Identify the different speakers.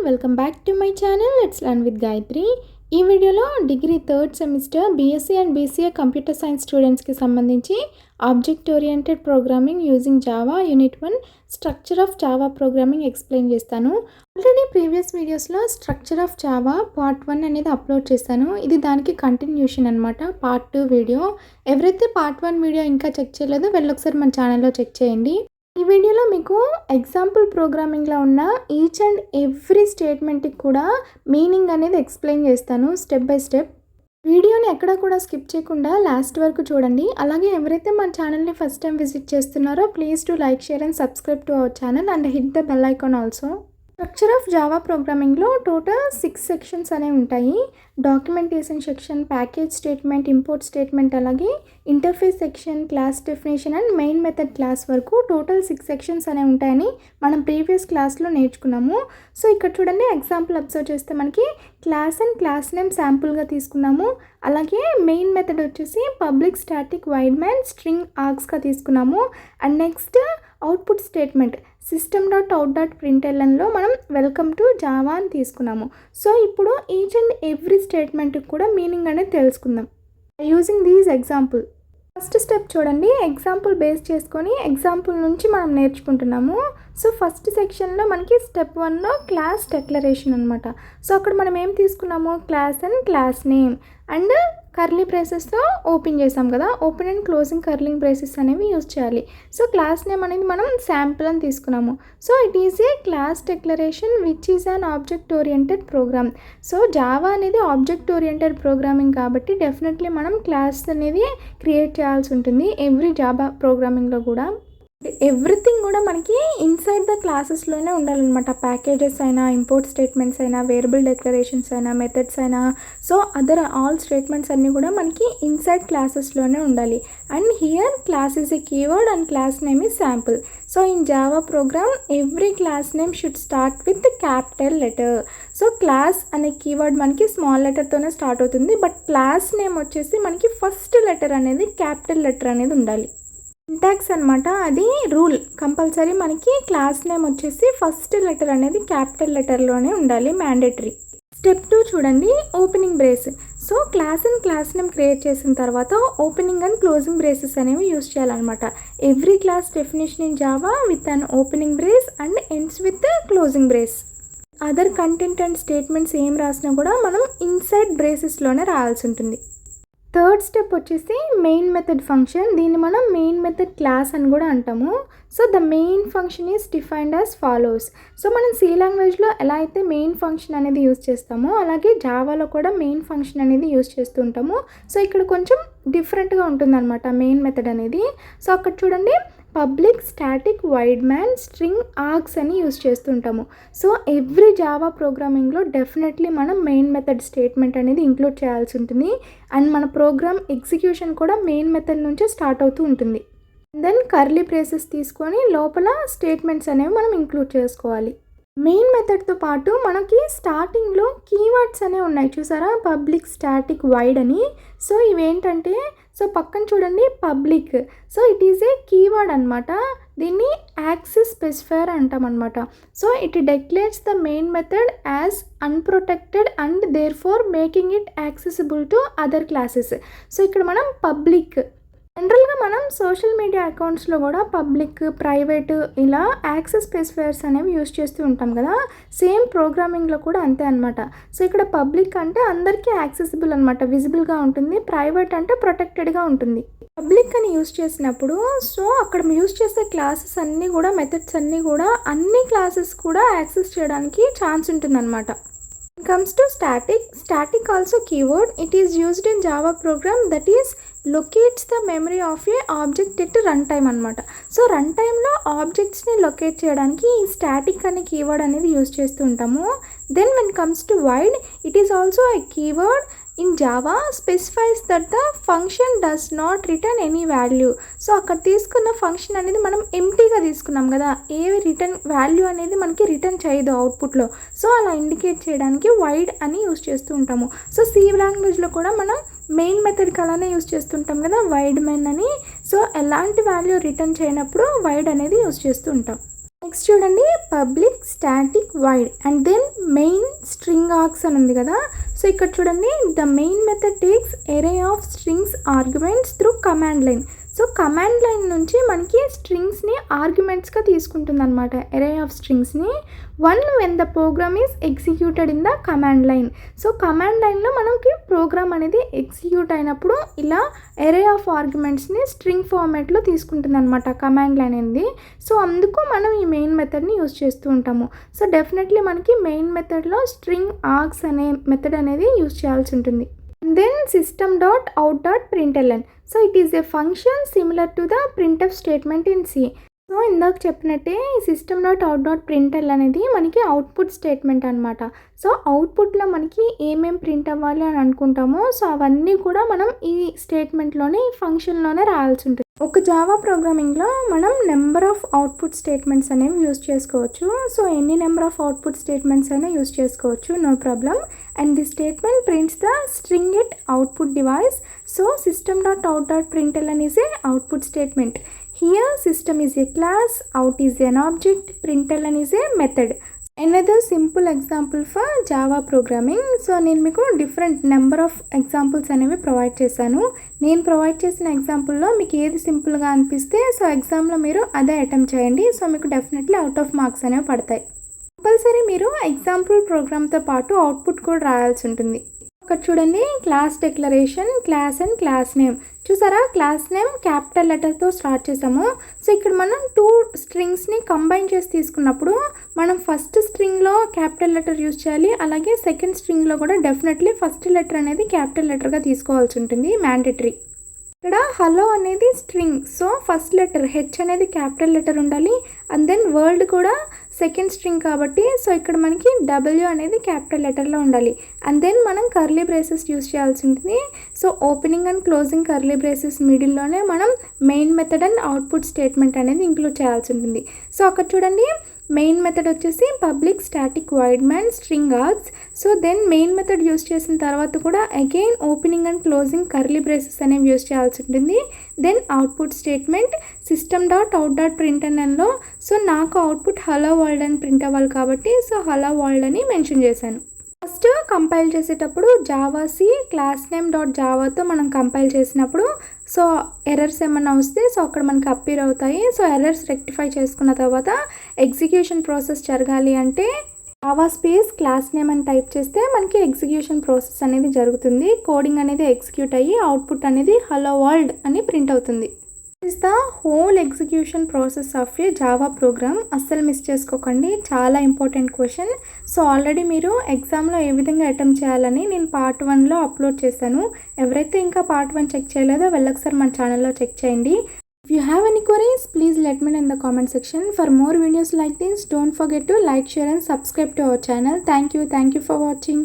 Speaker 1: Welcome back to my channel let's learn with Gayatri. ఈ వీడియోలో degree third semester BSc and BCA computer science స్టూడెంట్స్కి సంబంధించి object oriented programming using Java unit 1 structure of Java programming explain చేస్తాను. Already previous వీడియోస్లో structure of Java part 1 అనేది upload చేశాను. ఇది దానికి కంటిన్యూషన్ అనమాట, పార్ట్ 2 వీడియో. ఎవరైతే పార్ట్ 1 వీడియో ఇంకా చెక్ చేయలేదో వెళ్ళొకసారి మన ఛానల్లో చెక్ చేయండి. ఈ వీడియోలో మీకు ఎగ్జాంపుల్ ప్రోగ్రామింగ్లో ఉన్న ఈచ్ అండ్ ఎవ్రీ స్టేట్మెంట్కి కూడా మీనింగ్ అనేది ఎక్స్ప్లెయిన్ చేస్తాను స్టెప్ బై స్టెప్. వీడియోని ఎక్కడ కూడా స్కిప్ చేయకుండా లాస్ట్ వరకు చూడండి. అలాగే ఎవరైతే మన ఛానల్ని ఫస్ట్ టైం విజిట్ చేస్తున్నారో please to like, share and subscribe to our channel and hit the bell icon also. Structure of Java ప్రోగ్రామింగ్లో టోటల్ 6 సెక్షన్స్ అనేవి ఉంటాయి. Documentation section, package statement, import statement, అలాగే interface section, class definition and main method class వరకు total 6 sections అనేవి ఉంటాయని మనం previous క్లాస్లో నేర్చుకున్నాము. సో ఇక్కడ చూడండి, ఎగ్జాంపుల్ అబ్జర్వ్ చేస్తే మనకి క్లాస్ అండ్ క్లాస్ నేమ్ శాంపుల్గా తీసుకున్నాము. అలాగే మెయిన్ మెథడ్ వచ్చేసి public static void main string ఆర్గ్స్గా తీసుకున్నాము. అండ్ నెక్స్ట్ అవుట్పుట్ స్టేట్మెంట్ system.out.printlnలో మనం వెల్కమ్ టు జావా అని తీసుకున్నాము. సో ఇప్పుడు ఈచ్ అండ్ ఎవ్రీ స్టేట్మెంట్కి కూడా మీనింగ్ అనేది తెలుసుకుందాం using these example. First step చూడండి, ఎగ్జాంపుల్ బేస్ చేసుకొని ఎగ్జాంపుల్ నుంచి మనం నేర్చుకుంటున్నాము. సో ఫస్ట్ సెక్షన్లో మనకి స్టెప్ 1లో క్లాస్ డెక్లరేషన్ అనమాట. సో అక్కడ మనం ఏం తీసుకున్నాము, class and class name and curly బ్రేసెస్తో ఓపెన్ చేసాం కదా, open and closing curling braces అనేవి యూజ్ చేయాలి. సో క్లాస్ నేమ్ అనేది మనం శాంపుల్ అని తీసుకున్నాము. So it is a class declaration which is an object oriented program. So Java అనేది ఆబ్జెక్ట్ ఓరియంటెడ్ ప్రోగ్రామింగ్ కాబట్టి డెఫినెట్లీ మనం క్లాస్ అనేది క్రియేట్ చేయాల్సి ఉంటుంది ఎవ్రీ జావా ప్రోగ్రామింగ్లో కూడా. ఎవ్రీథింగ్ కూడా మనకి ఇన్సైడ్ ద క్లాసెస్లోనే ఉండాలన్నమాట. ప్యాకేజెస్ అయినా, ఇంపోర్ట్ స్టేట్మెంట్స్ అయినా, వేరియబుల్ డెక్లరేషన్స్ అయినా, మెథడ్స్ అయినా, సో అదర్ ఆల్ స్టేట్మెంట్స్ అన్నీ కూడా మనకి ఇన్సైడ్ క్లాసెస్లోనే ఉండాలి. And here class is a keyword and class name is sample. So in Java programme every class name should start with capital letter. So class అనే keyword మనకి small లెటర్తోనే start అవుతుంది, but class name వచ్చేసి మనకి first letter అనేది capital letter అనేది ఉండాలి. Syntax అనమాట, అది రూల్. కంపల్సరీ మనకి క్లాస్ నేమ్ వచ్చేసి ఫస్ట్ లెటర్ అనేది క్యాపిటల్ లెటర్లోనే ఉండాలి, మ్యాండేటరీ. స్టెప్ 2 చూడండి, opening brace. So class and class name create చేసిన తర్వాత ఓపెనింగ్ అండ్ క్లోజింగ్ బ్రేసెస్ అనేవి యూజ్ చేయాలన్నమాట. Every class definition in Java with an opening brace and ends with closing brace. Other content and statements ఏం రాసినా కూడా మనం inside బ్రేసెస్లోనే రాయాల్సి ఉంటుంది. థర్డ్ స్టెప్ వచ్చేసి మెయిన్ మెథడ్ ఫంక్షన్. దీన్ని మనం మెయిన్ మెథడ్ క్లాస్ అని కూడా అంటాము. So the main function is defined as follows. So మనం సి లాంగ్వేజ్లో ఎలా అయితే మెయిన్ ఫంక్షన్ అనేది యూజ్ చేస్తామో అలాగే జావాలో కూడా మెయిన్ ఫంక్షన్ అనేది యూజ్ చేస్తూ ఉంటాము. సో ఇక్కడ కొంచెం డిఫరెంట్గా ఉంటుందన్నమాట మెయిన్ మెథడ్ అనేది. సో అక్కడ చూడండి, public static void main string args అని యూజ్ చేస్తుంటాము. సో ఎవ్రీ జావా ప్రోగ్రామింగ్లో డెఫినెట్లీ మనం మెయిన్ మెథడ్ స్టేట్మెంట్ అనేది ఇంక్లూడ్ చేయాల్సి ఉంటుంది. అండ్ మన ప్రోగ్రామ్ ఎగ్జిక్యూషన్ కూడా మెయిన్ మెథడ్ నుంచే స్టార్ట్ అవుతూ ఉంటుంది. దెన్ కర్లీ బ్రేసెస్ తీసుకొని లోపల స్టేట్మెంట్స్ అనేవి మనం ఇంక్లూడ్ చేసుకోవాలి. మెయిన్ మెథడ్తో పాటు మనకి స్టార్టింగ్లో కీవర్డ్స్ అనేవి ఉన్నాయి చూసారా, పబ్లిక్ స్టాటిక్ వైడ్ అని. సో ఇవేంటంటే, సో పక్కన చూడండి public. So it is a keyword అనమాట. దీన్ని యాక్సెస్ స్పెసిఫైయర్ అంటాం అనమాట. So it declares the main method as unprotected and therefore making it accessible to other classes. సో ఇక్కడ మనం పబ్లిక్, జనరల్గా మనం సోషల్ మీడియా అకౌంట్స్లో కూడా పబ్లిక్, ప్రైవేట్ ఇలా యాక్సెస్ స్పెసిఫైయర్స్ అనేవి యూజ్ చేస్తూ ఉంటాం కదా, సేమ్ ప్రోగ్రామింగ్లో కూడా అంతే అనమాట. సో ఇక్కడ పబ్లిక్ అంటే అందరికీ యాక్సెసిబుల్ అనమాట, విజిబుల్గా ఉంటుంది. ప్రైవేట్ అంటే ప్రొటెక్టెడ్గా ఉంటుంది. పబ్లిక్ అని యూజ్ చేసినప్పుడు సో అక్కడ యూజ్ చేసే క్లాసెస్ అన్నీ కూడా, మెథడ్స్ అన్నీ కూడా అన్ని క్లాసెస్ కూడా యాక్సెస్ చేయడానికి ఛాన్స్ ఉంటుందన్నమాట. Comes to static also keyword. It is used in Java program that is locates the memory of a object at runtime అనమాట. సో రన్ టైంలో ఆబ్జెక్ట్స్ని లొకేట్ చేయడానికి ఈ స్టాటిక్ అనే కీవర్డ్ అనేది యూజ్ చేస్తూ ఉంటాము. Then when comes to void, it is also a keyword in Java specifies that the function does not return any value. So అక్కడ తీసుకున్న ఫంక్షన్ అనేది మనం ఎంటీగా తీసుకున్నాం కదా, ఏ రిటర్న్ వాల్యూ అనేది మనకి రిటర్న్ చేయదు అవుట్పుట్లో. సో అలా ఇండికేట్ చేయడానికి వైడ్ అని యూజ్ చేస్తూ ఉంటాము. సో సి లాంగ్వేజ్లో కూడా మనం మెయిన్ మెథడ్కి అలానే యూజ్ చేస్తుంటాం కదా, వైడ్ మెన్ అని. సో ఎలాంటి వాల్యూ రిటర్న్ చేయనప్పుడు వైడ్ అనేది యూజ్ చేస్తూ ఉంటాం. నెక్స్ట్ చూడండి public static void and then main string args అని ఉంది కదా. సో ఇక్కడ చూడండి the main method takes array of strings arguments through command line. So command line నుంచి మనకి స్ట్రింగ్స్ని ఆర్గ్యుమెంట్స్గా తీసుకుంటుంది అనమాట, ఎరే ఆఫ్ స్ట్రింగ్స్ని. When the program is executed in the command line. So command లైన్లో మనకి ప్రోగ్రామ్ అనేది ఎగ్జిక్యూట్ అయినప్పుడు ఇలా ఎరే ఆఫ్ ఆర్గ్యుమెంట్స్ని స్ట్రింగ్ ఫార్మాట్లో తీసుకుంటుంది అనమాట కమాండ్ లైన్ అనేది. సో అందుకు మనం ఈ మెయిన్ మెథడ్ని యూజ్ చేస్తూ ఉంటాము. సో డెఫినెట్లీ మనకి మెయిన్ మెథడ్లో స్ట్రింగ్ ఆర్గ్స్ అనే మెథడ్ అనేది యూజ్ చేయాల్సి ఉంటుంది. Then system.out.println. So it is a function similar to the printf statement in C. So ఇందాక చెప్పినట్టే ఈ system.out.println అనేది మనకి అవుట్పుట్ స్టేట్మెంట్ అనమాట. సో అవుట్పుట్లో మనకి ఏమేం ప్రింట్ అవ్వాలి అని అనుకుంటామో సో అవన్నీ కూడా మనం ఈ స్టేట్మెంట్లోనే ఈ ఫంక్షన్లోనే రాయాల్సి ఉంటుంది. ఒక జావా ప్రోగ్రామింగ్లో మనం నెంబర్ ఆఫ్ అవుట్పుట్ స్టేట్మెంట్స్ అనేవి యూజ్ చేసుకోవచ్చు. సో ఎన్ని నెంబర్ ఆఫ్ అవుట్పుట్ స్టేట్మెంట్స్ అయినా యూజ్ చేసుకోవచ్చు, no problem. And the statement prints the string at output device. So system.out.println is a output statement. Here system is a class, out is an object, println is a method. Another simple example for Java programming. So నేను మీకు different number of examples అనేవి provide చేశాను. నేను provide చేసిన ఎగ్జాంపుల్లో మీకు ఏది సింపుల్గా అనిపిస్తే సో ఎగ్జామ్లో మీరు అదే అటెంప్ట్ చేయండి. సో మీకు డెఫినెట్లీ అవుట్ ఆఫ్ మార్క్స్ అనేవి పడతాయి. కంపల్సరీ మీరు ఎగ్జాంపుల్ ప్రోగ్రామ్తో పాటు అవుట్పుట్ కూడా రాయాల్సి ఉంటుంది. ఇక్కడ చూడండి class declaration, class and class name. చూసారా క్లాస్ నేమ్ క్యాపిటల్ లెటర్తో స్టార్ట్ చేసాము. సో ఇక్కడ మనం 2 స్ట్రింగ్స్ని కంబైన్ చేసి తీసుకున్నప్పుడు మనం ఫస్ట్ స్ట్రింగ్లో క్యాపిటల్ లెటర్ యూజ్ చేయాలి, అలాగే సెకండ్ స్ట్రింగ్లో కూడా డెఫినెట్లీ ఫస్ట్ లెటర్ అనేది క్యాపిటల్ లెటర్గా తీసుకోవాల్సి ఉంటుంది, మ్యాండేటరీ. ఇక్కడ హలో అనేది string, so first letter H అనేది క్యాపిటల్ లెటర్ ఉండాలి. అండ్ దెన్ వరల్డ్ కూడా సెకండ్ స్ట్రింగ్ కాబట్టి సో ఇక్కడ మనకి డబ్ల్యూ అనేది క్యాపిటల్ లెటర్లో ఉండాలి. అండ్ దెన్ మనం కర్లీ బ్రేసెస్ యూజ్ చేయాల్సి ఉంటుంది. So opening and closing curly braces మిడిల్లోనే మనం main method and output statement అనేది ఇంక్లూడ్ చేయాల్సి ఉంటుంది. సో అక్కడ చూడండి మెయిన్ మెథడ్ వచ్చేసి public static void main string args. So then main method use చేసిన తర్వాత కూడా again opening and closing curly braces అనేవి యూజ్ చేయాల్సి ఉంటుంది. దెన్ అవుట్పుట్ స్టేట్మెంట్ system.out.printlnలో సో నాకు అవుట్పుట్ హలో వరల్డ్ అని ప్రింట్ అవ్వాలి కాబట్టి సో హలో వరల్డ్ అని మెన్షన్ చేశాను. ఫస్ట్ కంపైల్ చేసేటప్పుడు Java C class name dot జావాతో మనం కంపైల్ చేసినప్పుడు సో ఎర్రర్స్ ఏమన్నా వస్తే సో అక్కడ మనకి అప్పీర్ అవుతాయి. సో ఎర్రర్స్ రెక్టిఫై చేసుకున్న తర్వాత ఎగ్జిక్యూషన్ ప్రాసెస్ జరగాలి అంటే జావా స్పేస్ క్లాస్ నేమ్ అని టైప్ చేస్తే మనకి ఎగ్జిక్యూషన్ ప్రాసెస్ అనేది జరుగుతుంది. కోడింగ్ అనేది ఎగ్జిక్యూట్ అయ్యి అవుట్పుట్ అనేది హలో వరల్డ్ అని ప్రింట్ అవుతుంది. This is the whole execution process of A Java programme. అస్సలు మిస్ చేసుకోకండి, చాలా ఇంపార్టెంట్ క్వశ్చన్. సో ఆల్రెడీ మీరు ఎగ్జామ్లో ఏ విధంగా అటెంప్ట్ చేయాలని నేను పార్ట్ 1లో అప్లోడ్ చేశాను. ఎవరైతే ఇంకా పార్ట్ 1 చెక్ చేయలేదో వెళ్ళొకసారి మన ఛానల్లో చెక్ చేయండి. If you have any queries, please let me know in the comment section. For more videos like this, don't forget to like, share and subscribe to our channel. Thank you for watching.